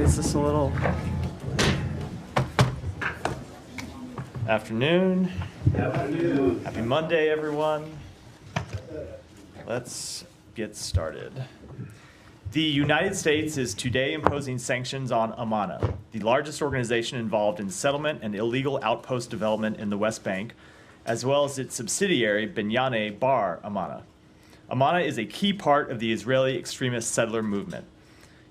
raise this a little. Afternoon. Afternoon. Happy Monday, everyone. Let's get started. The United States is today imposing sanctions on Amana, the largest organization involved in settlement and illegal outpost development in the West Bank, as well as its subsidiary Binyane Bar Amana. Amana is a key part of the Israeli extremist settler movement.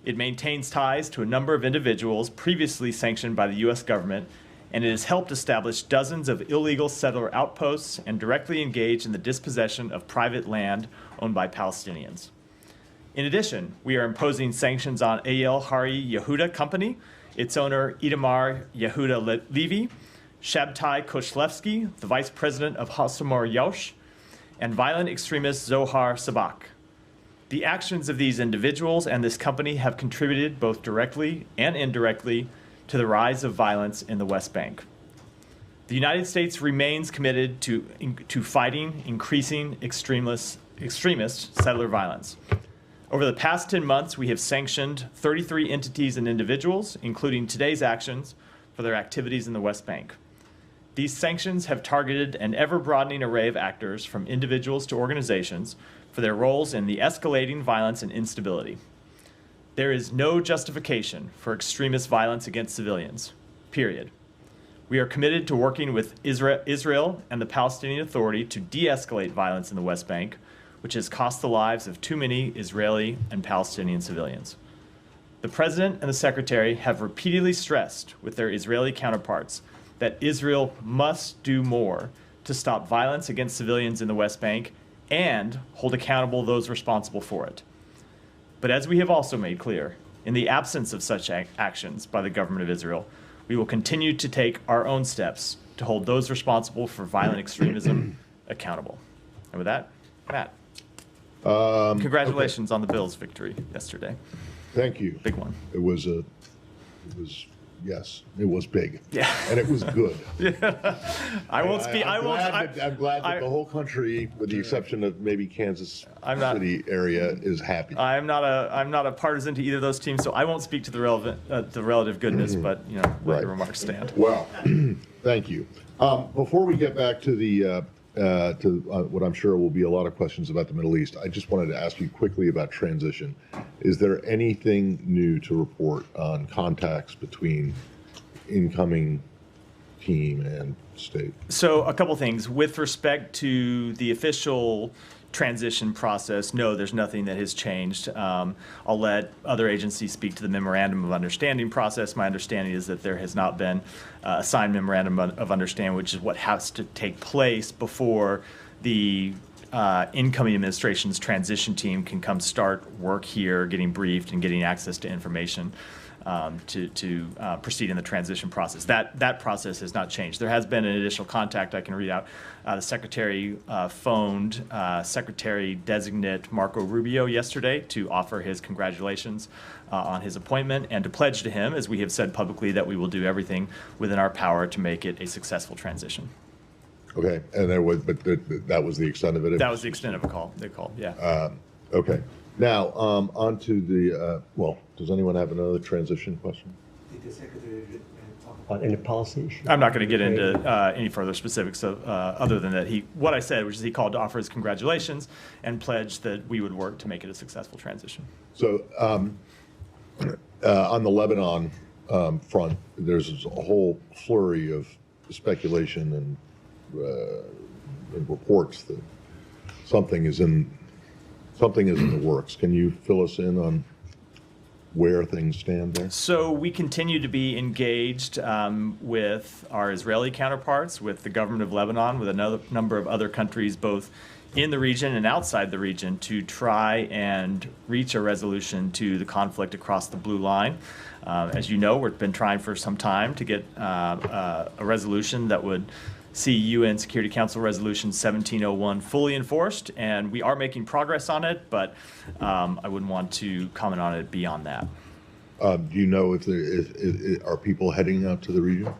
It maintains ties to a number of individuals previously sanctioned by the U.S. government, and it has helped establish dozens of illegal settler outposts and directly engaged in the dispossession of private land owned by Palestinians. In addition, we are imposing sanctions on Eyal Hari Yehuda Company, its owner Itamar Yehuda Levy, Shabtai Koshlevsky, the vice president of Hasamor Yosh, and violent extremist Zohar Sabak. The actions of these individuals and this company have contributed both directly and indirectly to the rise of violence in the West Bank. The United States remains committed to fighting increasing extremist settler violence. Over the past 10 months, we have sanctioned 33 entities and individuals, including today's actions, for their activities in the West Bank. These sanctions have targeted an ever-broadening array of actors, from individuals to organizations, for their roles in the escalating violence and instability. There is no justification for extremist violence against civilians, period. We are committed to working with Israel and the Palestinian Authority to de-escalate violence in the West Bank, which has cost the lives of too many Israeli and Palestinian civilians. The President and the Secretary have repeatedly stressed with their Israeli counterparts that Israel must do more to stop violence against civilians in the West Bank and hold accountable those responsible for it. But as we have also made clear, in the absence of such actions by the government of Israel, we will continue to take our own steps to hold those responsible for violent extremism accountable. And with that, Matt, congratulations on the Bills' victory yesterday. Thank you. Big one. It was big. Yeah. And it was good. Yeah. I'm glad that the whole country, with the exception of maybe Kansas City area, is happy. I'm not a partisan to either of those teams, so I won't speak to the relative goodness, but let your remarks stand. Well, thank you. Before we get back to the what I'm sure will be a lot of questions about the Middle East, I just wanted to ask you quickly about transition. Is there anything new to report on contacts between incoming team and state? So a couple things. With respect to the official transition process, no, there's nothing that has changed. I'll let other agencies speak to the memorandum of understanding process. My understanding is that there has not been a signed memorandum of understanding, which is what has to take place before the incoming administration's transition team can come start work here, getting briefed and getting access to information to proceed in the transition process. That process has not changed. There has been an additional contact I can read out. The Secretary phoned Secretary-designate Marco Rubio yesterday to offer his congratulations on his appointment and to pledge to him, as we have said publicly, that we will do everything within our power to make it a successful transition. Okay, and that was the extent of it? That was the extent of the call, yeah. Okay. Now, on to the, does anyone have another transition question? Did the Secretary talk about any policy issue? I'm not going to get into any further specifics other than that what I said, which is he called to offer his congratulations and pledged that we would work to make it a successful transition. So on the Lebanon front, there's a whole flurry of speculation and reports that something is in the works. Can you fill us in on where things stand there? So we continue to be engaged with our Israeli counterparts, with the government of Lebanon, with a number of other countries, both in the region and outside the region, to try and reach a resolution to the conflict across the Blue Line. As you know, we've been trying for some time to get a resolution that would see UN Security Council Resolution 1701 fully enforced, and we are making progress on it, but I wouldn't want to comment on it beyond that. Do you know if are people heading out to the region?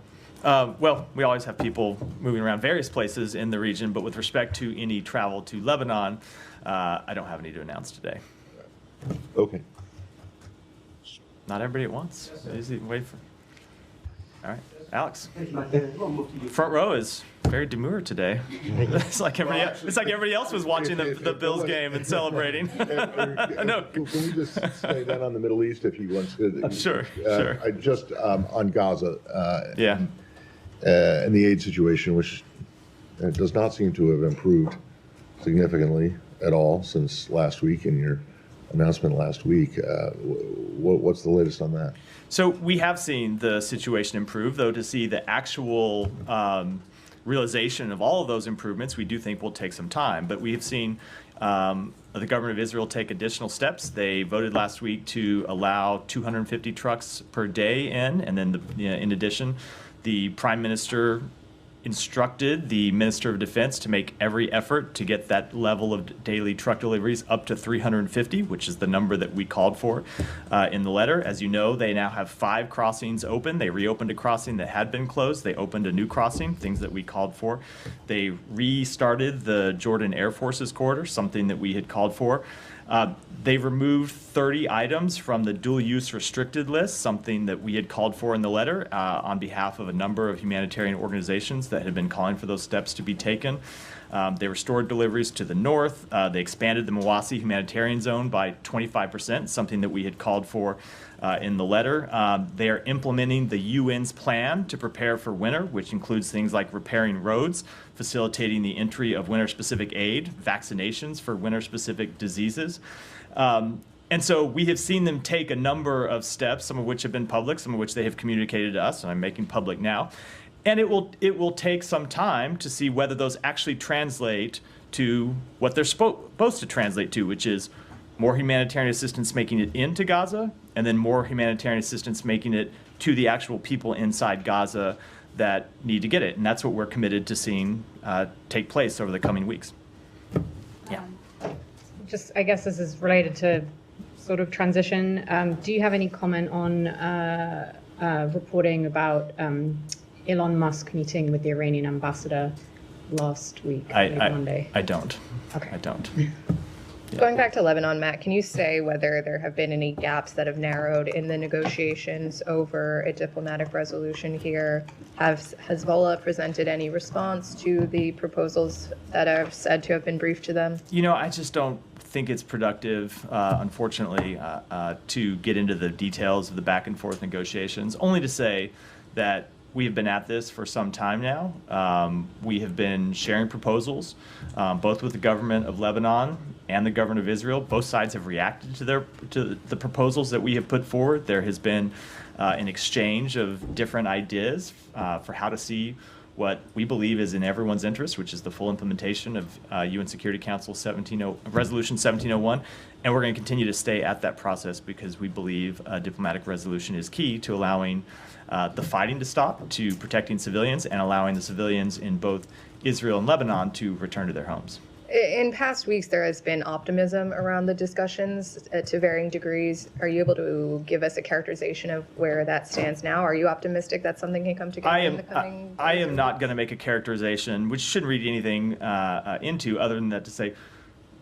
Well, we always have people moving around various places in the region, but with respect to any travel to Lebanon, I don't have any to announce today. Okay. Not everybody at once. Easy, wait for. All right, Alex. Thank you, Matt. We'll move to you. Front row is very demure today. It's like everybody else was watching the Bills game and celebrating. No. Can we just stay then on the Middle East if he wants to? Sure. I just on Gaza. Yeah. And the aid situation, which does not seem to have improved significantly at all since last week in your announcement last week. What's the latest on that? So we have seen the situation improve, though to see the actual realization of all of those improvements, we do think will take some time. But we have seen the government of Israel take additional steps. They voted last week to allow 250 trucks per day in, and then in addition, the Prime Minister instructed the Minister of Defense to make every effort to get that level of daily truck deliveries up to 350, which is the number that we called for in the letter. As you know, they now have 5 crossings open. They reopened a crossing that had been closed. They opened a new crossing, things that we called for. They restarted the Jordan Air Force's corridor, something that we had called for. They removed 30 items from the dual-use restricted list, something that we had called for in the letter on behalf of a number of humanitarian organizations that had been calling for those steps to be taken. They restored deliveries to the north. They expanded the Mawasi humanitarian zone by 25%, something that we had called for in the letter. They are implementing the UN's plan to prepare for winter, which includes things like repairing roads, facilitating the entry of winter-specific aid, vaccinations for winter-specific diseases. And so we have seen them take a number of steps, some of which have been public, some of which they have communicated to us, and I'm making public now. And it will take some time to see whether those actually translate to what they're supposed to translate to, which is more humanitarian assistance making it into Gaza, and then more humanitarian assistance making it to the actual people inside Gaza that need to get it. And that's what we're committed to seeing take place over the coming weeks. Yeah. Just, I guess this is related to sort of transition. Do you have any comment on reporting about Elon Musk meeting with the Iranian ambassador last week, Monday? I don't. Okay. I don't. Going back to Lebanon, Matt, can you say whether there have been any gaps that have narrowed in the negotiations over a diplomatic resolution here? Has Hezbollah presented any response to the proposals that are said to have been briefed to them? You know, I just don't think it's productive, unfortunately, to get into the details of the back and forth negotiations, only to say that we have been at this for some time now. We have been sharing proposals, both with the government of Lebanon and the government of Israel. Both sides have reacted to the proposals that we have put forward. There has been an exchange of different ideas for how to see what we believe is in everyone's interest, which is the full implementation of UN Security Council Resolution 1701. And we're going to continue to stay at that process because we believe a diplomatic resolution is key to allowing the fighting to stop, to protecting civilians, and allowing the civilians in both Israel and Lebanon to return to their homes. In past weeks, there has been optimism around the discussions to varying degrees. Are you able to give us a characterization of where that stands now? Are you optimistic that something can come together in the coming days? I am not going to make a characterization, which shouldn't read anything into other than that to say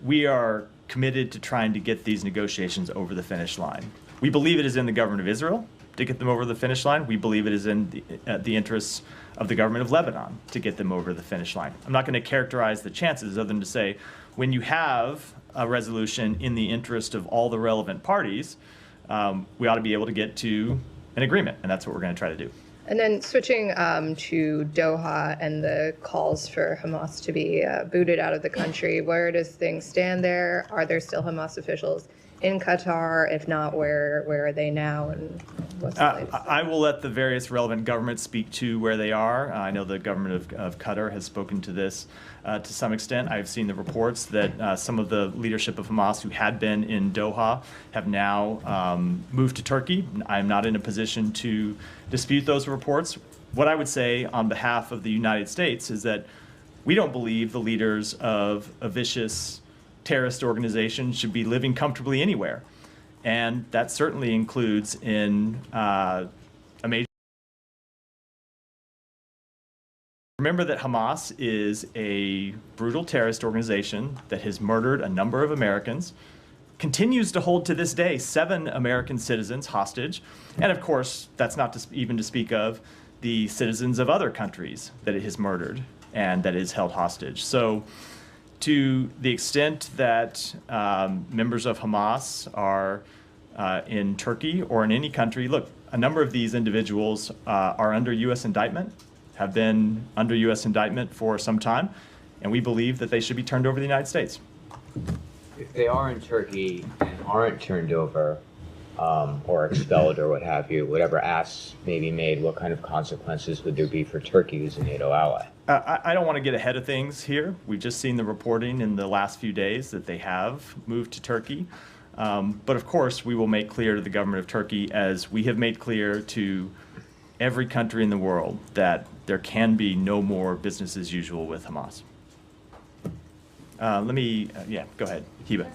we are committed to trying to get these negotiations over the finish line. We believe it is in the government of Israel to get them over the finish line. We believe it is in the interests of the government of Lebanon to get them over the finish line. I'm not going to characterize the chances other than to say when you have a resolution in the interest of all the relevant parties, we ought to be able to get to an agreement, and that's what we're going to try to do. And then switching to Doha and the calls for Hamas to be booted out of the country, where does things stand there? Are there still Hamas officials in Qatar? If not, where are they now, and what's the latest? I will let the various relevant governments speak to where they are. I know the government of Qatar has spoken to this to some extent. I've seen the reports that some of the leadership of Hamas who had been in Doha have now moved to Turkey. I'm not in a position to dispute those reports. What I would say on behalf of the United States is that we don't believe the leaders of a vicious terrorist organization should be living comfortably anywhere. And that certainly includes in a major. Remember that Hamas is a brutal terrorist organization that has murdered a number of Americans, continues to hold to this day 7 American citizens hostage. And of course, that's not even to speak of the citizens of other countries that it has murdered and that it has held hostage. So to the extent that members of Hamas are in Turkey or in any country, look, a number of these individuals are under U.S. indictment, have been under U.S. indictment for some time, and we believe that they should be turned over to the United States. If they are in Turkey and aren't turned over or expelled or what have you, whatever asks may be made, what kind of consequences would there be for Turkey, who's a NATO ally? I don't want to get ahead of things here. We've just seen the reporting in the last few days that they have moved to Turkey. But of course, we will make clear to the government of Turkey, as we have made clear to every country in the world, that there can be no more business as usual with Hamas. Go ahead, Hiba.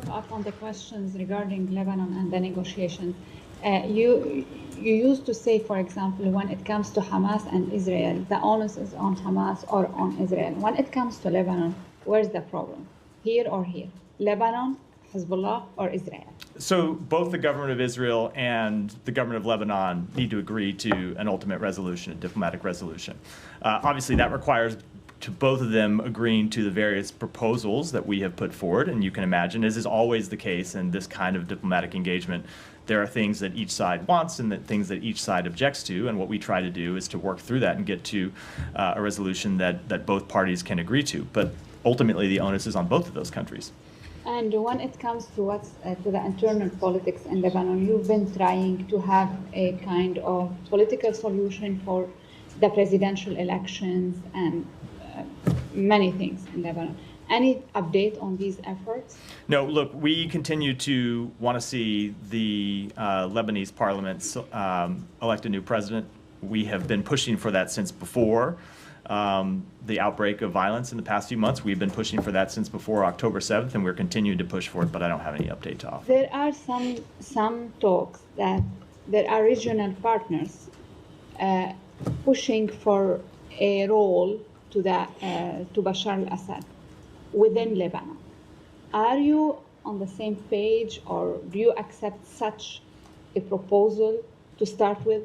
Follow up on the questions regarding Lebanon and the negotiations. You used to say, for example, when it comes to Hamas and Israel, the onus is on Hamas or on Israel. When it comes to Lebanon, where's the problem? Here or here? Lebanon, Hezbollah, or Israel? So both the government of Israel and the government of Lebanon need to agree to an ultimate resolution, a diplomatic resolution. Obviously, that requires to both of them agreeing to the various proposals that we have put forward. And you can imagine, as is always the case in this kind of diplomatic engagement, there are things that each side wants and things that each side objects to. And what we try to do is to work through that and get to a resolution that both parties can agree to. But ultimately, the onus is on both of those countries. And when it comes to to the internal politics in Lebanon, you've been trying to have a kind of political solution for the presidential elections and many things in Lebanon. Any update on these efforts? No, look, we continue to want to see the Lebanese parliament elect a new president. We have been pushing for that since before the outbreak of violence in the past few months. We've been pushing for that since before October 7th, and we're continuing to push for it, but I don't have any update to offer. There are some talks that there are regional partners pushing for a role to Bashar al-Assad within Lebanon. Are you on the same page, or do you accept such a proposal to start with?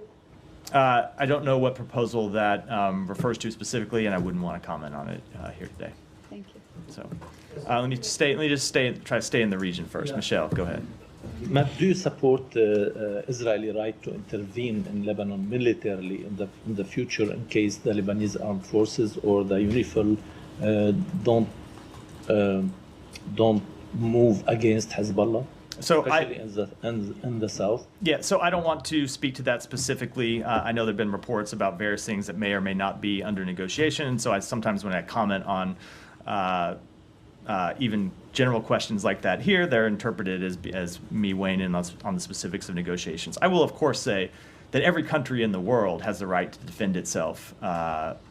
I don't know what proposal that refers to specifically, and I wouldn't want to comment on it here today. Thank you. So let me just try to stay in the region first. Michelle, go ahead. Matt, do you support the Israeli right to intervene in Lebanon militarily in the future in case the Lebanese armed forces or the UNIFIL don't move against Hezbollah? So especially in the south. Yeah, so I don't want to speak to that specifically. I know there have been reports about various things that may or may not be under negotiation. So sometimes when I comment on even general questions like that here, they're interpreted as me weighing in on the specifics of negotiations. I will, of course, say that every country in the world has the right to defend itself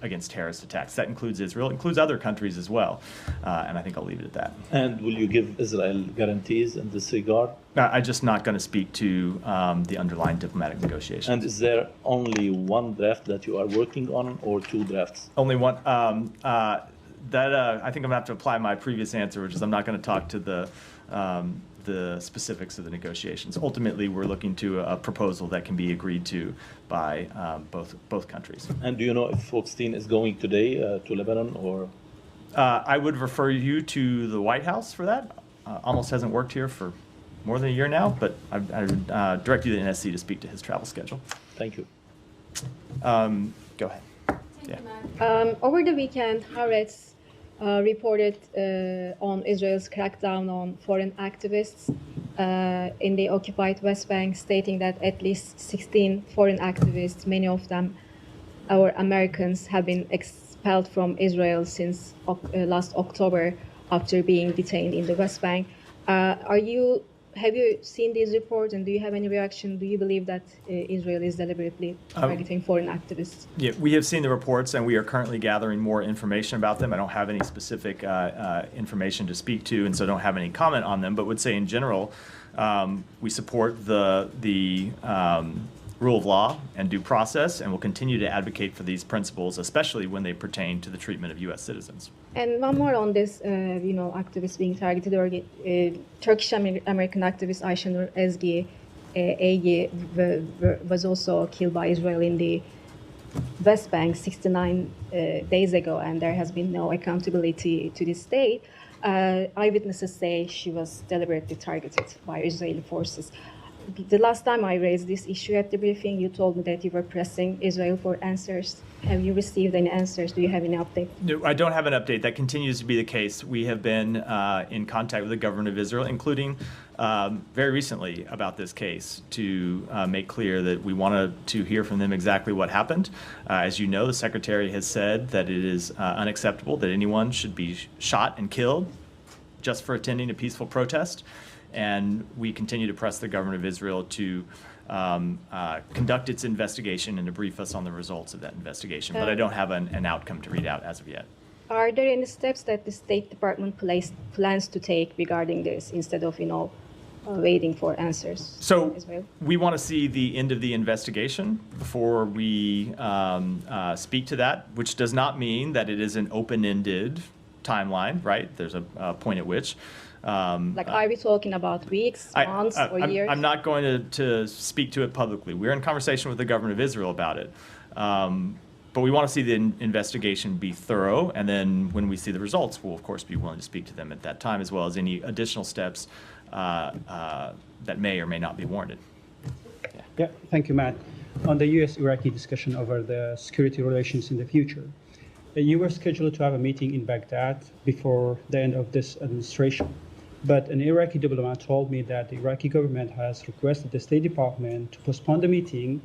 against terrorist attacks. That includes Israel, includes other countries as well. And I think I'll leave it at that. And will you give Israel guarantees in this regard? I'm just not going to speak to the underlying diplomatic negotiations. And is there only one draft that you are working on, or 2 drafts? Only one. I think I'm going to have to apply my previous answer, which is I'm not going to talk to the specifics of the negotiations. Ultimately, we're looking to a proposal that can be agreed to by both countries. And do you know if Folkestein is going today to Lebanon, or? I would refer you to the White House for that. Almost hasn't worked here for more than a year now, but I would direct you to the NSC to speak to his travel schedule. Thank you. Go ahead. Yeah. Over the weekend, Haaretz reported on Israel's crackdown on foreign activists in the occupied West Bank, stating that at least 16 foreign activists, many of them our Americans, have been expelled from Israel since last October after being detained in the West Bank. Have you seen these reports, and do you have any reaction? Do you believe that Israel is deliberately targeting foreign activists? Yeah, we have seen the reports, and we are currently gathering more information about them. I don't have any specific information to speak to, and so don't have any comment on them, but would say in general, we support the rule of law and due process, and will continue to advocate for these principles, especially when they pertain to the treatment of U.S. citizens. And one more on this, activists being targeted. Turkish American activist Ayşenur Egi was also killed by Israel in the West Bank 69 days ago, and there has been no accountability to this date. Eyewitnesses say she was deliberately targeted by Israeli forces. The last time I raised this issue at the briefing, you told me that you were pressing Israel for answers. Have you received any answers? Do you have any update? No, I don't have an update. That continues to be the case. We have been in contact with the government of Israel, including very recently about this case, to make clear that we wanted to hear from them exactly what happened. As you know, the Secretary has said that it is unacceptable that anyone should be shot and killed just for attending a peaceful protest. And we continue to press the government of Israel to conduct its investigation and to brief us on the results of that investigation. But I don't have an outcome to read out as of yet. Are there any steps that the State Department plans to take regarding this instead of, waiting for answers? So Israel? we want to see the end of the investigation before we speak to that, which does not mean that it is an open-ended timeline, right? There's a point at which. Are we talking about weeks, months, or years? I'm not going to speak to it publicly. We're in conversation with the government of Israel about it. But we want to see the investigation be thorough, and then when we see the results, we'll of course be willing to speak to them at that time, as well as any additional steps that may or may not be warranted. Yeah, thank you, Matt. On the U.S.-Iraqi discussion over the security relations in the future, you were scheduled to have a meeting in Baghdad before the end of this administration. But an Iraqi diplomat told me that the Iraqi government has requested the State Department to postpone the meeting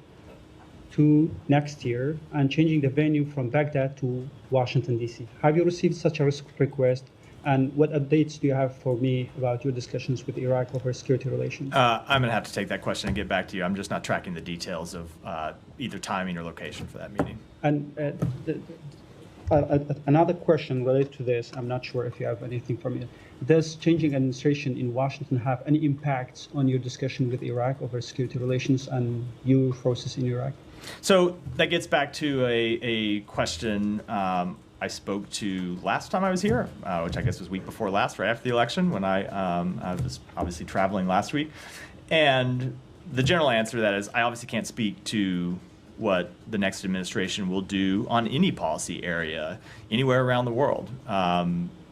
to next year and changing the venue from Baghdad to Washington, D.C. Have you received such a request? And what updates do you have for me about your discussions with Iraq over security relations? I'm going to have to take that question and get back to you. I'm just not tracking the details of either timing or location for that meeting. And another question related to this, I'm not sure if you have anything from me. Does changing administration in Washington have any impacts on your discussion with Iraq over security relations and your forces in Iraq? So that gets back to a question I spoke to last time I was here, which I guess was week before last, right after the election, when I was obviously traveling last week. And the general answer to that is I obviously can't speak to what the next administration will do on any policy area anywhere around the world.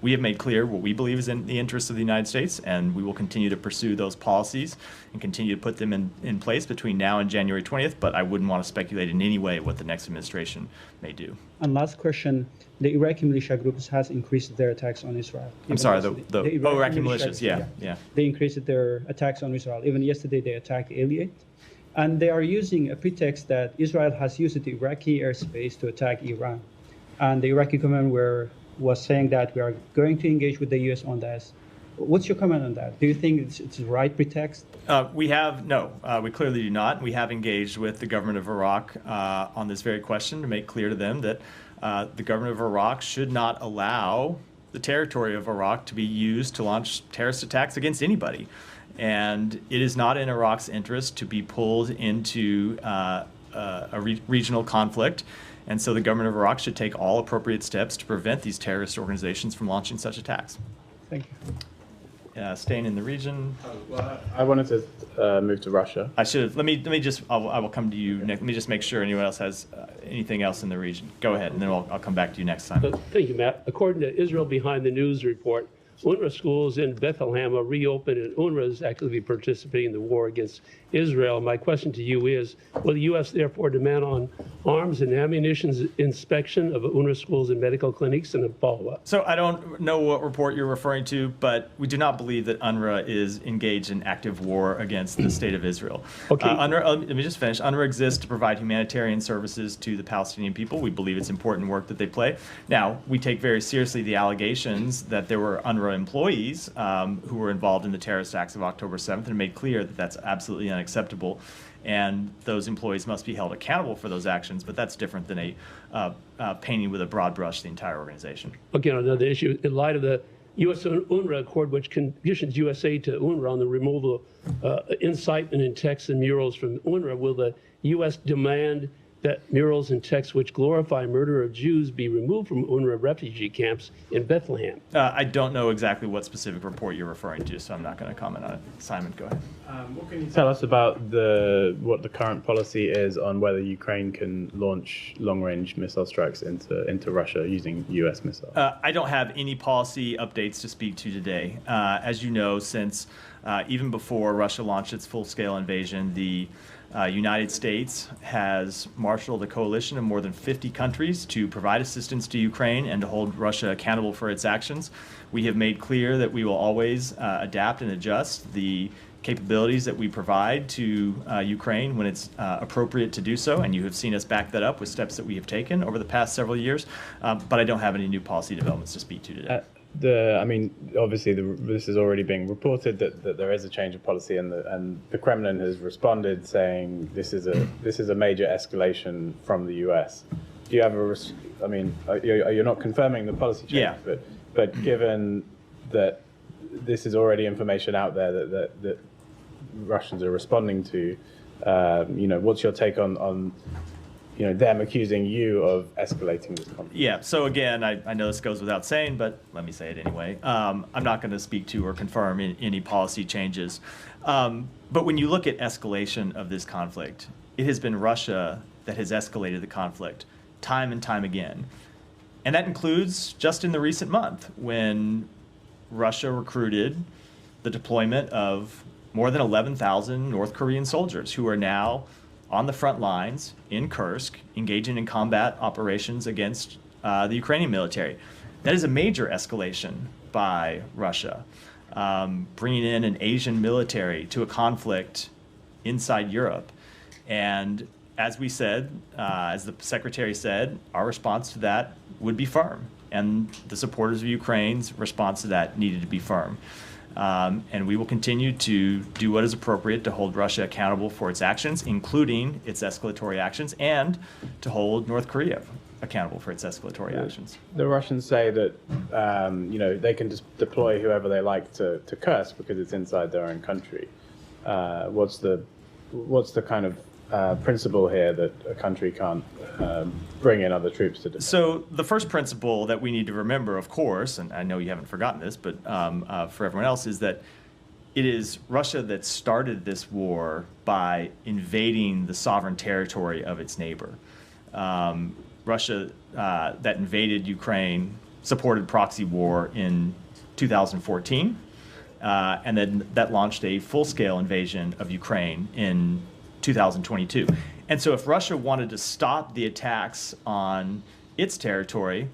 We have made clear what we believe is in the interests of the United States, and we will continue to pursue those policies and continue to put them in place between now and January 20th, but I wouldn't want to speculate in any way what the next administration may do. And last question, the Iraqi militia groups has increased their attacks on Israel. I'm sorry, the Iraqi militias, yeah. They increased their attacks on Israel. Even yesterday they attacked Elliot. And they are using a pretext that Israel has used the Iraqi airspace to attack Iran. And the Iraqi government was saying that we are going to engage with the U.S. on this. What's your comment on that? Do you think it's the right pretext? We clearly do not. We have engaged with the government of Iraq on this very question to make clear to them that the government of Iraq should not allow the territory of Iraq to be used to launch terrorist attacks against anybody. And it is not in Iraq's interest to be pulled into a regional conflict. And so the government of Iraq should take all appropriate steps to prevent these terrorist organizations from launching such attacks. Thank you. Staying in the region. I wanted to move to Russia. I should have. I will come to you next. Let me just make sure anyone else has anything else in the region. Go ahead, and then I'll come back to you next time. Thank you, Matt. According to Israel Behind the News report, UNRWA schools in Bethlehem are reopened, and UNRWA is actively participating in the war against Israel. My question to you is, will the U.S. therefore demand on arms and ammunition inspection of UNRWA schools and medical clinics and a follow-up? So I don't know what report you're referring to, but we do not believe that UNRWA is engaged in active war against the state of Israel. Okay. UNRWA, let me just finish. UNRWA exists to provide humanitarian services to the Palestinian people. We believe it's important work that they play. Now, we take very seriously the allegations that there were UNRWA employees who were involved in the terrorist acts of October 7th and made clear that that's absolutely unacceptable. And those employees must be held accountable for those actions, but that's different than painting with a broad brush the entire organization. Again, another issue. In light of the U.S. UNRWA accord, which conditions U.S. aid to UNRWA on the removal of incitement in texts and murals from UNRWA, will the U.S. demand that murals and texts which glorify murder of Jews be removed from UNRWA refugee camps in Bethlehem? I don't know exactly what specific report you're referring to, so I'm not going to comment on it. Simon, go ahead. What can you tell us about what the current policy is on whether Ukraine can launch long-range missile strikes into Russia using U.S. missiles? I don't have any policy updates to speak to today. As you know, since even before Russia launched its full-scale invasion, the United States has marshaled a coalition of more than 50 countries to provide assistance to Ukraine and to hold Russia accountable for its actions. We have made clear that we will always adapt and adjust the capabilities that we provide to Ukraine when it's appropriate to do so, and you have seen us back that up with steps that we have taken over the past several years, but I don't have any new policy developments to speak to today. Obviously, this is already being reported that there is a change of policy, and the Kremlin has responded saying this is a major escalation from the U.S. Do you have you're not confirming the policy change, Yeah. but given that this is already information out there that Russians are responding to, what's your take on them accusing you of escalating this conflict? Yeah, so again, I know this goes without saying, but let me say it anyway. I'm not going to speak to or confirm any policy changes. But when you look at escalation of this conflict, it has been Russia that has escalated the conflict time and time again. And that includes just in the recent month when Russia recruited the deployment of more than 11,000 North Korean soldiers who are now on the front lines in Kursk, engaging in combat operations against the Ukrainian military. That is a major escalation by Russia, bringing in an Asian military to a conflict inside Europe. And as we said, as the Secretary said, our response to that would be firm. And the supporters of Ukraine's response to that needed to be firm. And we will continue to do what is appropriate to hold Russia accountable for its actions, including its escalatory actions, and to hold North Korea accountable for its escalatory actions. The Russians say that they can just deploy whoever they like to Kursk because it's inside their own country. What's the kind of principle here that a country can't bring in other troops to defend? So the first principle that we need to remember, of course, and I know you haven't forgotten this, but for everyone else, is that it is Russia that started this war by invading the sovereign territory of its neighbor. Russia that invaded Ukraine supported proxy war in 2014, and then that launched a full-scale invasion of Ukraine in 2022. And so if Russia wanted to stop the attacks on its territory,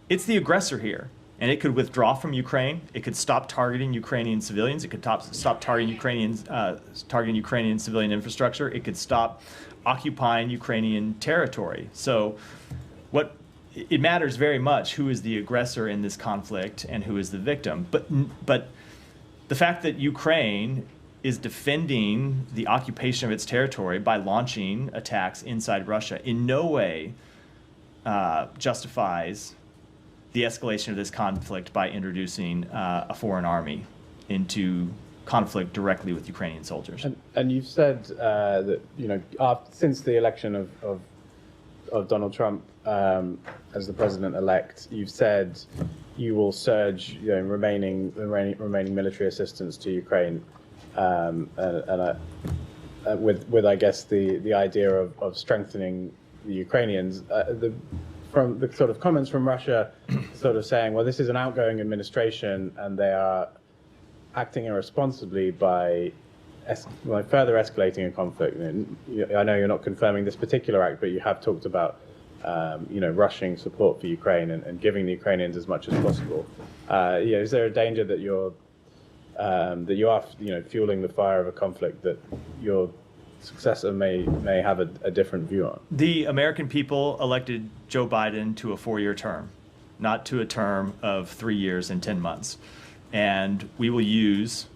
it's the aggressor here. And it could withdraw from Ukraine. It could stop targeting Ukrainian civilians. It could stop targeting Ukrainian civilian infrastructure. It could stop occupying Ukrainian territory. So it matters very much who is the aggressor in this conflict and who is the victim. But the fact that Ukraine is defending the occupation of its territory by launching attacks inside Russia in no way justifies the escalation of this conflict by introducing a foreign army into conflict directly with Ukrainian soldiers. And you've said that since the election of Donald Trump as the president-elect, you've said you will surge remaining military assistance to Ukraine, with I guess the idea of strengthening the Ukrainians. From the sort of comments from Russia, sort of saying, well, this is an outgoing administration and they are acting irresponsibly by further escalating a conflict. I know you're not confirming this particular act, but you have talked about rushing support for Ukraine and giving the Ukrainians as much as possible. Is there a danger that you are fueling the fire of a conflict that your successor may have a different view on? The American people elected Joe Biden to a 4-year term, not to a term of 3 years and 10 months. And we will use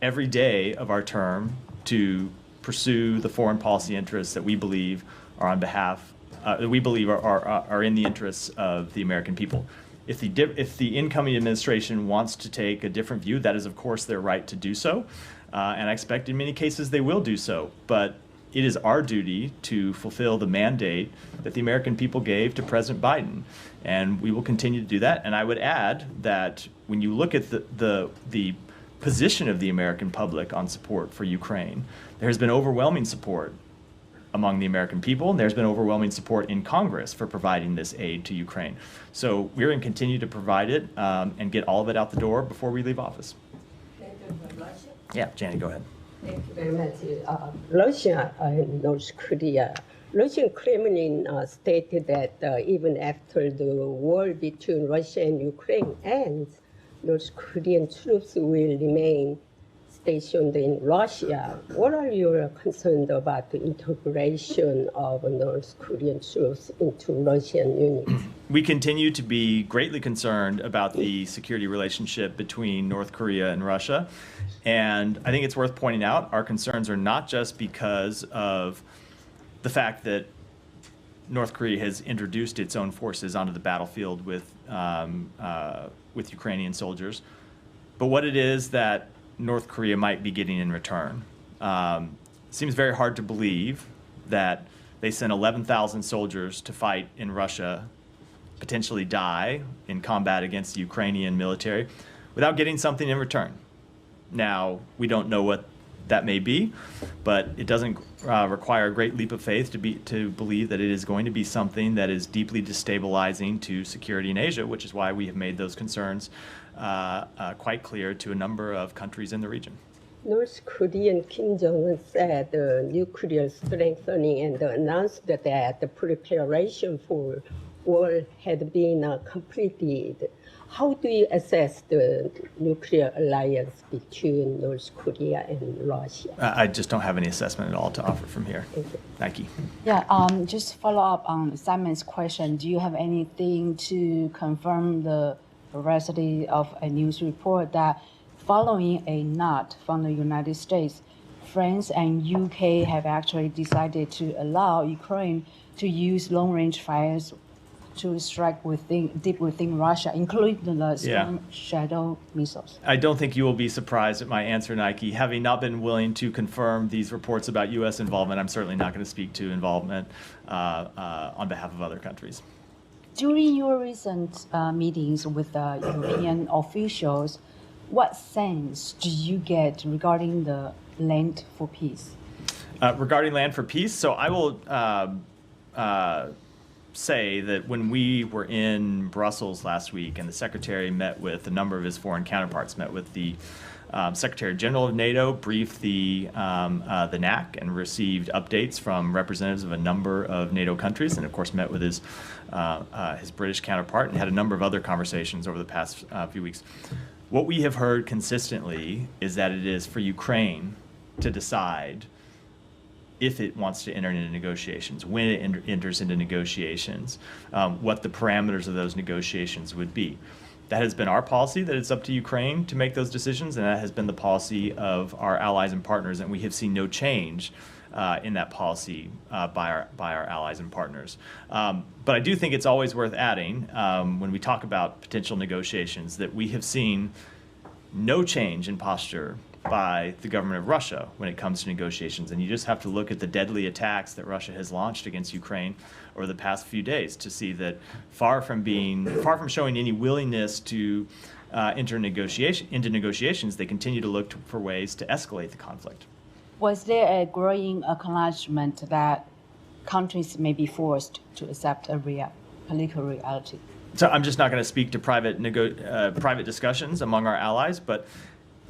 every day of our term to pursue the foreign policy interests that we believe are on behalf, that we believe are in the interests of the American people. If the incoming administration wants to take a different view, that is, of course, their right to do so. And I expect in many cases they will do so. But it is our duty to fulfill the mandate that the American people gave to President Biden. And we will continue to do that. And I would add that when you look at the position of the American public on support for Ukraine, there has been overwhelming support among the American people, and there's been overwhelming support in Congress for providing this aid to Ukraine. So we're going to continue to provide it and get all of it out the door before we leave office. Yeah, Janet, go ahead. Thank you very much. Russia and North Korea. Russian Kremlin stated that even after the war between Russia and Ukraine ends, North Korean troops will remain stationed in Russia. What are your concerns about the integration of North Korean troops into Russian units? We continue to be greatly concerned about the security relationship between North Korea and Russia. And I think it's worth pointing out our concerns are not just because of the fact that North Korea has introduced its own forces onto the battlefield with Ukrainian soldiers, but what it is that North Korea might be getting in return. It seems very hard to believe that they sent 11,000 soldiers to fight in Russia, potentially die in combat against the Ukrainian military, without getting something in return. Now, we don't know what that may be, but it doesn't require a great leap of faith to believe that it is going to be something that is deeply destabilizing to security in Asia, which is why we have made those concerns quite clear to a number of countries in the region. North Korean Kim Jong-un said nuclear strengthening and announced that the preparation for war had been completed. How do you assess the nuclear alliance between North Korea and Russia? I just don't have any assessment at all to offer from here. Nike. Yeah, just follow up on Simon's question. Do you have anything to confirm the veracity of a news report that following a nod from the United States, France and UK have actually decided to allow Ukraine to use long-range fires to strike deep within Russia, including the Storm Shadow missiles? I don't think you will be surprised at my answer, Nike. Having not been willing to confirm these reports about U.S. involvement, I'm certainly not going to speak to involvement on behalf of other countries. During your recent meetings with European officials, what sense do you get regarding the land for peace? Regarding land for peace, so I will say that when we were in Brussels last week and the Secretary met with a number of his foreign counterparts, met with the Secretary General of NATO, briefed the NAC and received updates from representatives of a number of NATO countries, and of course met with his British counterpart and had a number of other conversations over the past few weeks. What we have heard consistently is that it is for Ukraine to decide if it wants to enter into negotiations, when it enters into negotiations, what the parameters of those negotiations would be. That has been our policy, that it's up to Ukraine to make those decisions, and that has been the policy of our allies and partners, and we have seen no change in that policy by our allies and partners. But I do think it's always worth adding, when we talk about potential negotiations, that we have seen no change in posture by the government of Russia when it comes to negotiations. And you just have to look at the deadly attacks that Russia has launched against Ukraine over the past few days to see that far from showing any willingness to enter into negotiations, they continue to look for ways to escalate the conflict. Was there a growing acknowledgement that countries may be forced to accept a political reality? So I'm just not going to speak to private discussions among our allies, but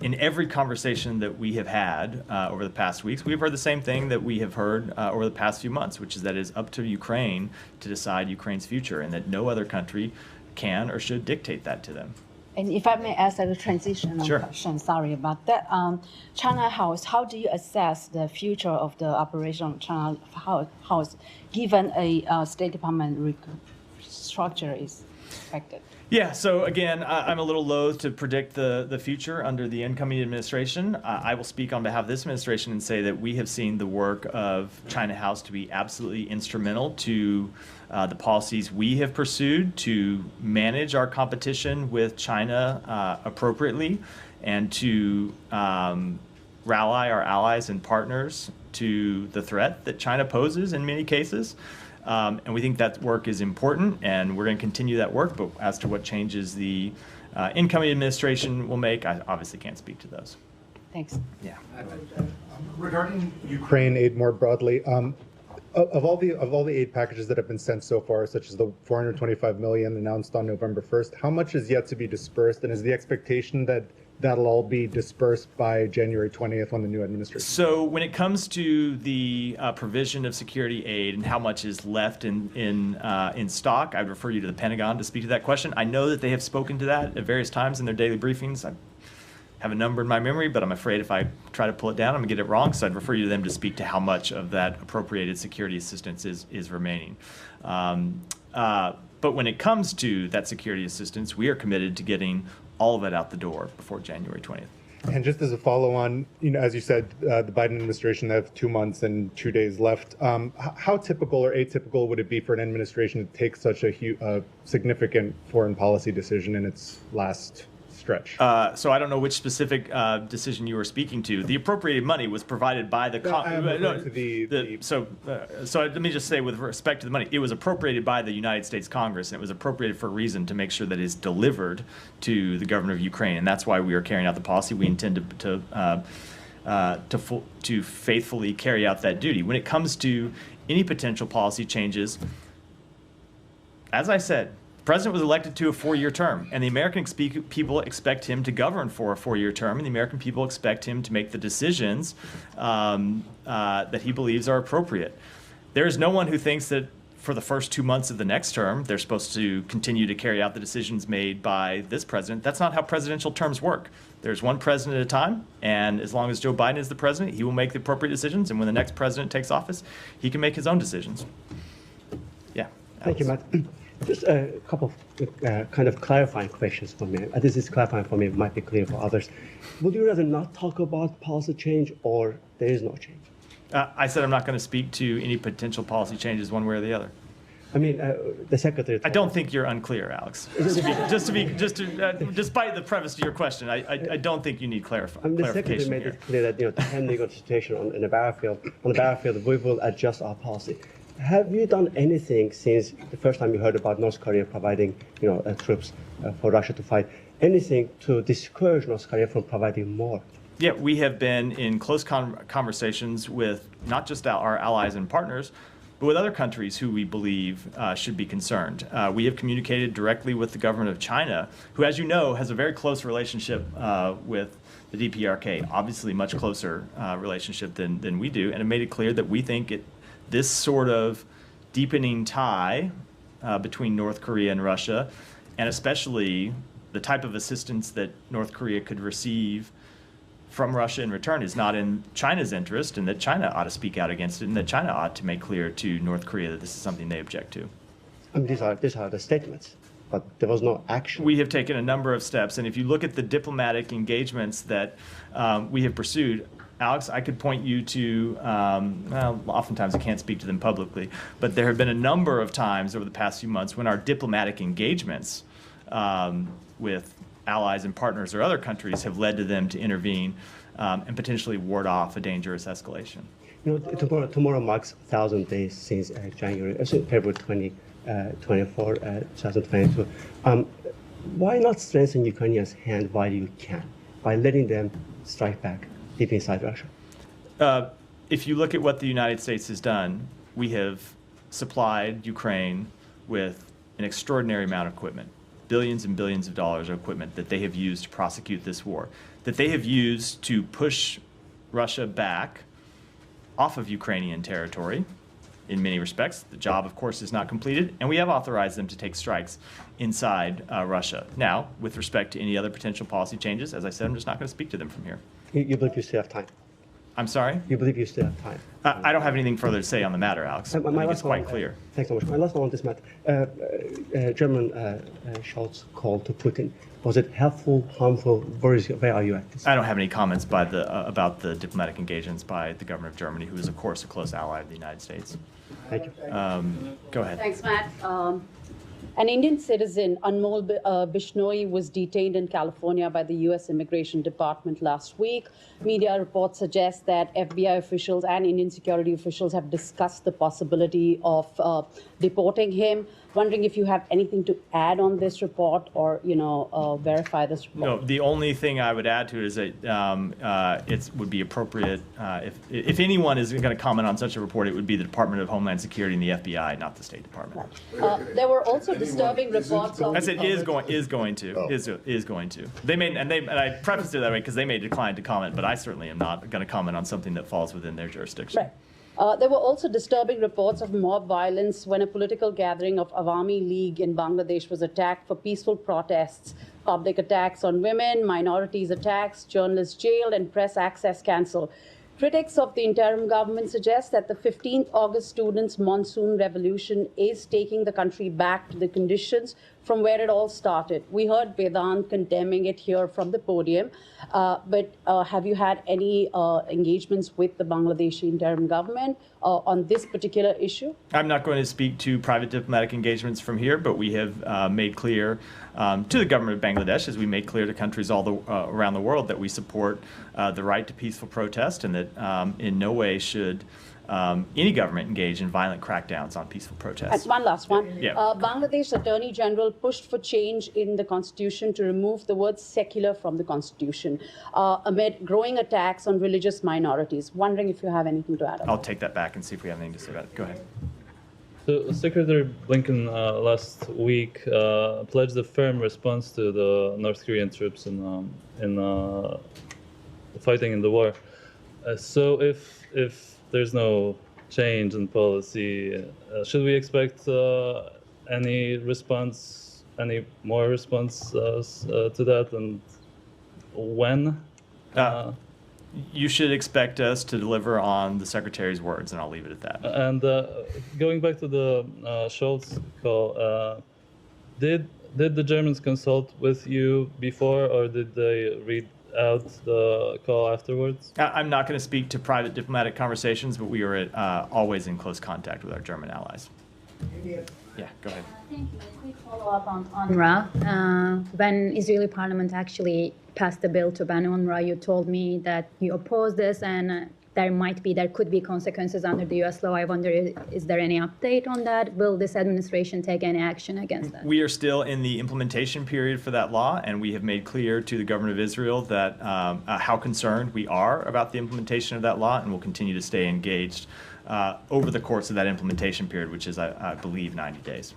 in every conversation that we have had over the past weeks, we've heard the same thing that we have heard over the past few months, which is that it is up to Ukraine to decide Ukraine's future and that no other country can or should dictate that to them. And if I may ask a transitional question, sorry about that. China House, how do you assess the future of the Operation China House given a State Department structure is? expected? Yeah, so again, I'm a little loath to predict the future under the incoming administration. I will speak on behalf of this administration and say that we have seen the work of China House to be absolutely instrumental to the policies we have pursued to manage our competition with China appropriately and to rally our allies and partners to the threat that China poses in many cases. And we think that work is important, and we're going to continue that work. But as to what changes the incoming administration will make, I obviously can't speak to those. Thanks. Yeah. Regarding Ukraine aid more broadly, of all the aid packages that have been sent so far, such as the $425 million announced on November 1st, how much is yet to be dispersed, and is the expectation that that'll all be dispersed by January 20th when the new administration? So when it comes to the provision of security aid and how much is left in stock, I'd refer you to the Pentagon to speak to that question. I know that they have spoken to that at various times in their daily briefings. I have a number in my memory, but I'm afraid if I try to pull it down, I'm going to get it wrong. So I'd refer you to them to speak to how much of that appropriated security assistance is remaining. But when it comes to that security assistance, we are committed to getting all of it out the door before January 20th. And just as a follow-on, as you said, the Biden administration have 2 months and 2 days left. How typical or atypical would it be for an administration to take such a significant foreign policy decision in its last stretch? So I don't know which specific decision you were speaking to. The appropriated money was provided by the so let me just say, with respect to the money, it was appropriated by the United States Congress, and it was appropriated for a reason, to make sure that it's delivered to the government of Ukraine, and that's why we are carrying out the policy. We intend to faithfully carry out that duty. When it comes to any potential policy changes, as I said, the president was elected to a 4-year term, and the American people expect him to govern for a 4-year term, and the American people expect him to make the decisions that he believes are appropriate. There is no one who thinks that for the first 2 months of the next term, they're supposed to continue to carry out the decisions made by this president. That's not how presidential terms work. There's one president at a time, and as long as Joe Biden is the president, he will make the appropriate decisions, and when the next president takes office, he can make his own decisions. Yeah. Thank you, Matt. Just a couple of kind of clarifying questions for me. This is clarifying for me, it might be clear for others. Would you rather not talk about policy change, or there is no change? I said I'm not going to speak to any potential policy changes one way or the other. I mean, the secretary. I don't think you're unclear, Alex. Despite the preface to your question, I don't think you need clarification. The secretary made it clear that depending on the situation on the battlefield, we will adjust our policy. Have you done anything since the first time you heard about North Korea providing, troops for Russia to fight? Anything to discourage North Korea from providing more? Yeah, we have been in close conversations with not just our allies and partners, but with other countries who we believe should be concerned. We have communicated directly with the government of China, who, as you know, has a very close relationship with the DPRK, obviously much closer relationship than we do, and have made it clear that we think this sort of deepening tie between North Korea and Russia, and especially the type of assistance that North Korea could receive from Russia in return, is not in China's interest, and that China ought to speak out against it, and that China ought to make clear to North Korea that this is something they object to. I mean, these are the statements, but there was no action. We have taken a number of steps, and if you look at the diplomatic engagements that we have pursued, Alex, I could point you to, oftentimes I can't speak to them publicly, but there have been a number of times over the past few months when our diplomatic engagements with allies and partners or other countries have led to them to intervene and potentially ward off a dangerous escalation. Tomorrow marks 1,000 days since February 24, 2022. Why not strengthen Ukrainians' hand while you can, by letting them strike back deep inside Russia? If you look at what the United States has done, we have supplied Ukraine with an extraordinary amount of equipment, billions and billions of dollars of equipment that they have used to prosecute this war, that they have used to push Russia back off of Ukrainian territory in many respects. The job, of course, is not completed, and we have authorized them to take strikes inside Russia. Now, with respect to any other potential policy changes, as I said, I'm just not going to speak to them from here. You believe you still have time? I'm sorry? You believe you still have time? I don't have anything further to say on the matter, Alex. I think it's quite clear. Thanks so much. My last one on this matter. German Scholz call to Putin. Was it helpful, harmful? Where are you at this? I don't have any comments by about the diplomatic engagements by the government of Germany, who is, of course, a close ally of the United States. Thank you. Go ahead. Thanks, Matt. An Indian citizen, Anmol Bishnoi, was detained in California by the U.S. Immigration Department last week. Media reports suggest that FBI officials and Indian security officials have discussed the possibility of deporting him. Wondering if you have anything to add on this report or, verify this report. No, the only thing I would add to it is that it would be appropriate, if anyone is going to comment on such a report, it would be the Department of Homeland Security and the FBI, not the State Department. There were also disturbing reports of... I said is going to. They may, and I prefaced it that way because they may decline to comment, but I certainly am not going to comment on something that falls within their jurisdiction. Right. There were also disturbing reports of mob violence when a political gathering of Awami League in Bangladesh was attacked for peaceful protests, public attacks on women, minorities attacks, journalists jailed, and press access cancelled. Critics of the interim government suggest that the 15th August students' monsoon revolution is taking the country back to the conditions from where it all started. We heard Vedant condemning it here from the podium, but have you had any engagements with the Bangladeshi interim government on this particular issue? I'm not going to speak to private diplomatic engagements from here, but we have made clear to the government of Bangladesh, as we make clear to countries all around the world, that we support the right to peaceful protest and that in no way should any government engage in violent crackdowns on peaceful protests. And one last one. Yeah. Bangladesh Attorney General pushed for change in the constitution to remove the word secular from the constitution amid growing attacks on religious minorities. Wondering if you have anything to add on. I'll take that back and see if we have anything to say about it. Go ahead. So Secretary Blinken last week pledged a firm response to the North Korean troops in fighting in the war. So if there's no change in policy, should we expect any more response to that, and when? You should expect us to deliver on the Secretary's words, and I'll leave it at that. And going back to the Scholz call, did the Germans consult with you before, or did they read out the call afterwards? I'm not going to speak to private diplomatic conversations, but we are always in close contact with our German allies. Yeah, go ahead. Thank you. A quick follow-up on UNRWA. When Israeli parliament actually passed the bill to ban UNRWA, you told me that you oppose this and there could be consequences under the U.S. law. I wonder, is there any update on that? Will this administration take any action against that? We are still in the implementation period for that law, and we have made clear to the government of Israel that how concerned we are about the implementation of that law, and will continue to stay engaged over the course of that implementation period, which is, I believe, 90 days.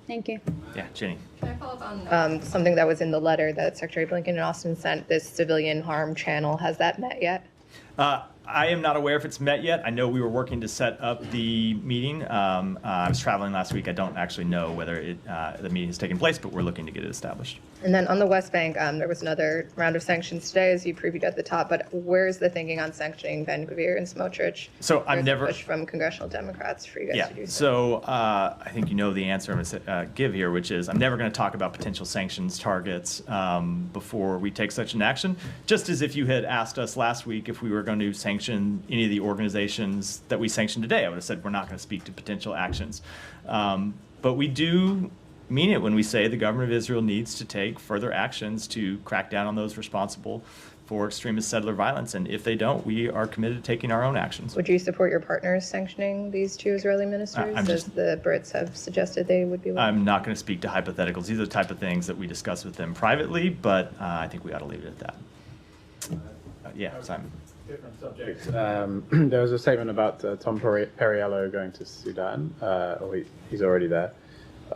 Thank you. Yeah, Jenny. Can I follow up on something that was in the letter that Secretary Blinken and Austin sent, this civilian harm channel? Has that met yet? I am not aware if it's met yet. I know we were working to set up the meeting. I was traveling last week. I don't actually know whether the meeting has taken place, but we're looking to get it established. And then on the West Bank, there was another round of sanctions today, as you previewed at the top. But where's the thinking on sanctioning Ben Gvir and Smotrich? So There's a push from congressional Democrats for you guys to do so. So I think you know the answer I'm going to give here, which is I'm never going to talk about potential sanctions targets before we take such an action. Just as if you had asked us last week if we were going to sanction any of the organizations that we sanctioned today, I would have said we're not going to speak to potential actions. But we do mean it when we say the government of Israel needs to take further actions to crack down on those responsible for extremist settler violence. And if they don't, we are committed to taking our own actions. Would you support your partners sanctioning these two Israeli ministers, as the Brits have suggested they would be willing? I'm not going to speak to hypotheticals. These are the type of things that we discuss with them privately, but I think we ought to leave it at that. Yeah, Simon. Different subject. There was a statement about Tom Perriello going to Sudan, or he's already there,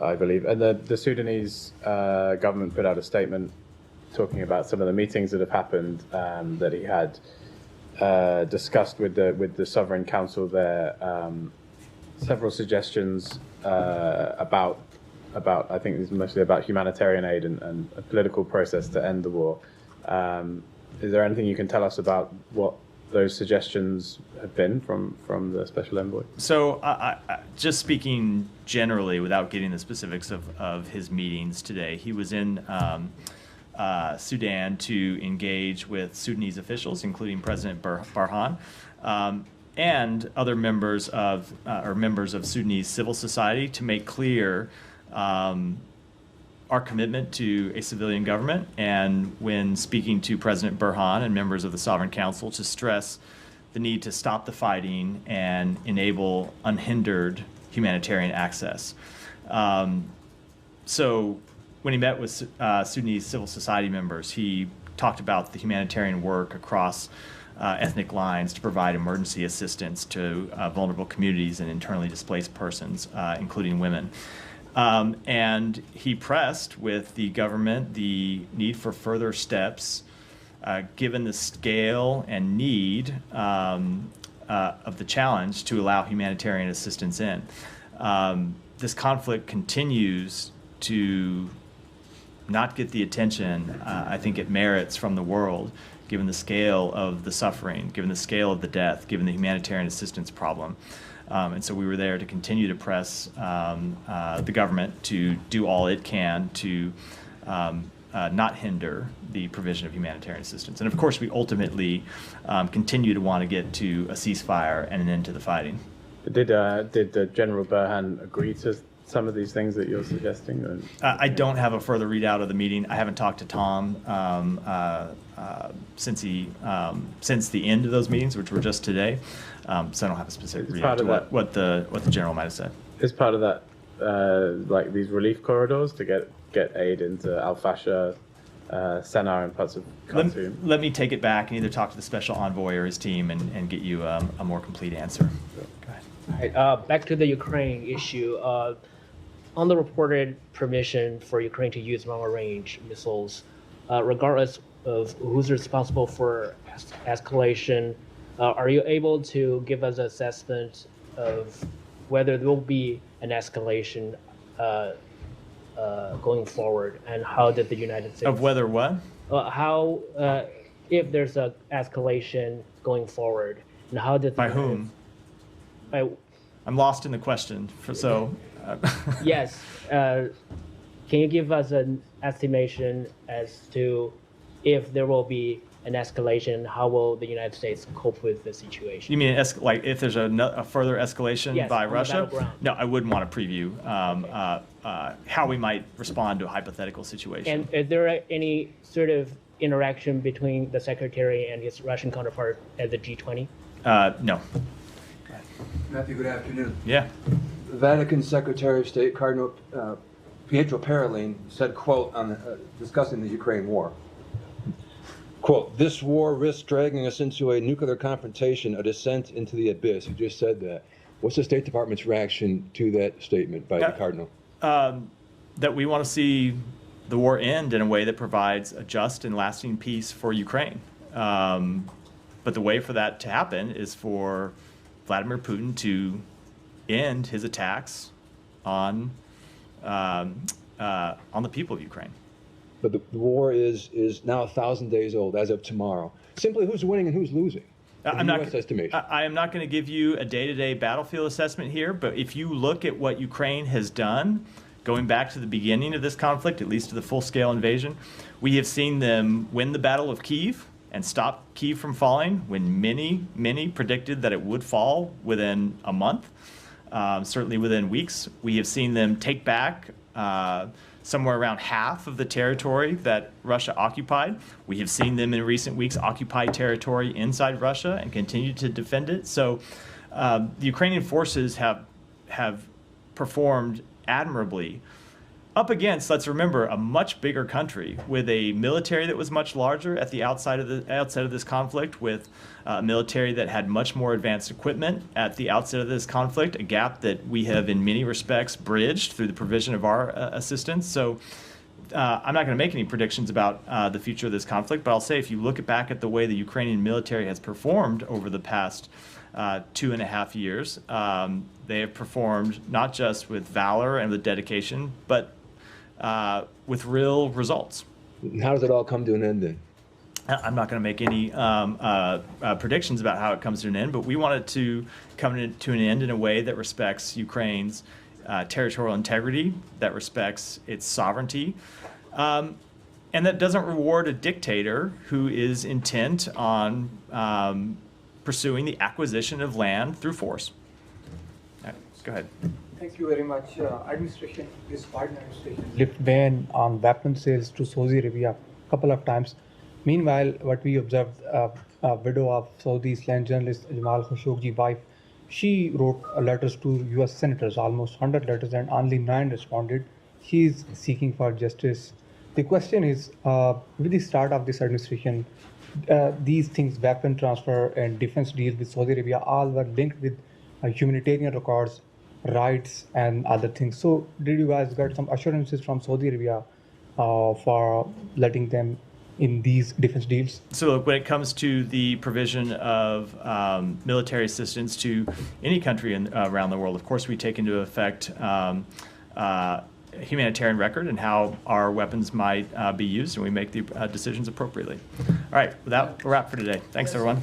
I believe. And the Sudanese government put out a statement talking about some of the meetings that have happened that he had discussed with the Sovereign Council there. Several suggestions about I think it's mostly about humanitarian aid and a political process to end the war. Is there anything you can tell us about what those suggestions have been from the special envoy? So, just speaking generally, without getting the specifics of his meetings today, he was in Sudan to engage with Sudanese officials, including President Burhan, and other members of Sudanese civil society, to make clear our commitment to a civilian government, and when speaking to President Burhan and members of the Sovereign Council, to stress the need to stop the fighting and enable unhindered humanitarian access. So when he met with Sudanese civil society members, he talked about the humanitarian work across ethnic lines to provide emergency assistance to vulnerable communities and internally displaced persons, including women. And he pressed with the government the need for further steps, given the scale and need of the challenge, to allow humanitarian assistance in. This conflict continues to not get the attention I think it merits from the world, given the scale of the suffering, given the scale of the death, given the humanitarian assistance problem. And so we were there to continue to press the government to do all it can to not hinder the provision of humanitarian assistance. And of course, we ultimately continue to want to get to a ceasefire and an end to the fighting. Did General Burhan agree to some of these things that you're suggesting? Or? I don't have a further readout of the meeting. I haven't talked to Tom since the end of those meetings, which were just today. So I don't have a specific readout to what the general might have said. Is part of that like these relief corridors to get aid into Al-Fasher, Sennar, and parts of Khartoum? Let me take it back and either talk to the special envoy or his team and get you a more complete answer. Go ahead. All right, back to the Ukraine issue. On the reported permission for Ukraine to use long-range missiles, regardless of who's responsible for escalation, are you able to give us an assessment of whether there will be an escalation going forward, and how did the United States... Of whether what? How, if there's an escalation going forward, and how did... By whom? I'm lost in the question, Yes. Can you give us an estimation as to if there will be an escalation, how will the United States cope with the situation? You mean like if there's a further escalation by Russia? No, I wouldn't want to preview how we might respond to a hypothetical situation. And is there any sort of interaction between the Secretary and his Russian counterpart at the G20? No. Matthew, good afternoon. Yeah. The Vatican Secretary of State Cardinal Pietro Parolin said, quote, on discussing the Ukraine war, quote, "This war risks dragging us into a nuclear confrontation, a descent into the abyss." He just said that. What's the State Department's reaction to that statement by the Cardinal? That we want to see the war end in a way that provides a just and lasting peace for Ukraine. But the way for that to happen is for Vladimir Putin to end his attacks on the people of Ukraine. But the war is now 1,000 days old as of tomorrow. Simply, who's winning and who's losing? I am not going to give you a day-to-day battlefield assessment here, but if you look at what Ukraine has done, going back to the beginning of this conflict, at least to the full-scale invasion, we have seen them win the Battle of Kyiv and stop Kyiv from falling when many predicted that it would fall within a month, certainly within weeks. We have seen them take back somewhere around half of the territory that Russia occupied. We have seen them in recent weeks occupy territory inside Russia and continue to defend it. So the Ukrainian forces have performed admirably up against, let's remember, a much bigger country with a military that was much larger at the outset of this conflict, with a military that had much more advanced equipment at the outset of this conflict, a gap that we have in many respects bridged through the provision of our assistance. So I'm not going to make any predictions about the future of this conflict, but I'll say if you look back at the way the Ukrainian military has performed over the past 2.5 years, they have performed not just with valor and with dedication, but with real results. How does it all come to an end then? I'm not going to make any predictions about how it comes to an end, but we want it to come to an end in a way that respects Ukraine's territorial integrity, that respects its sovereignty, and that doesn't reward a dictator who is intent on pursuing the acquisition of land through force. All right, go ahead. Thank you very much. Administration, this Biden administration lifted ban on weapon sales to Saudi Arabia a couple of times. Meanwhile, what we observed, a widow of Saudi Islam journalist Jamal Khashoggi's wife, she wrote letters to U.S. senators, almost 100 letters, and only 9 responded. She is seeking for justice. The question is, with the start of this administration, these things, weapon transfer and defense deals with Saudi Arabia, all were linked with humanitarian records, rights, and other things. So did you guys get some assurances from Saudi Arabia for letting them in these defense deals? So look, when it comes to the provision of military assistance to any country around the world, of course, we take into effect humanitarian record and how our weapons might be used, and we make the decisions appropriately. All right, with that, we're wrap for today. Thanks, everyone.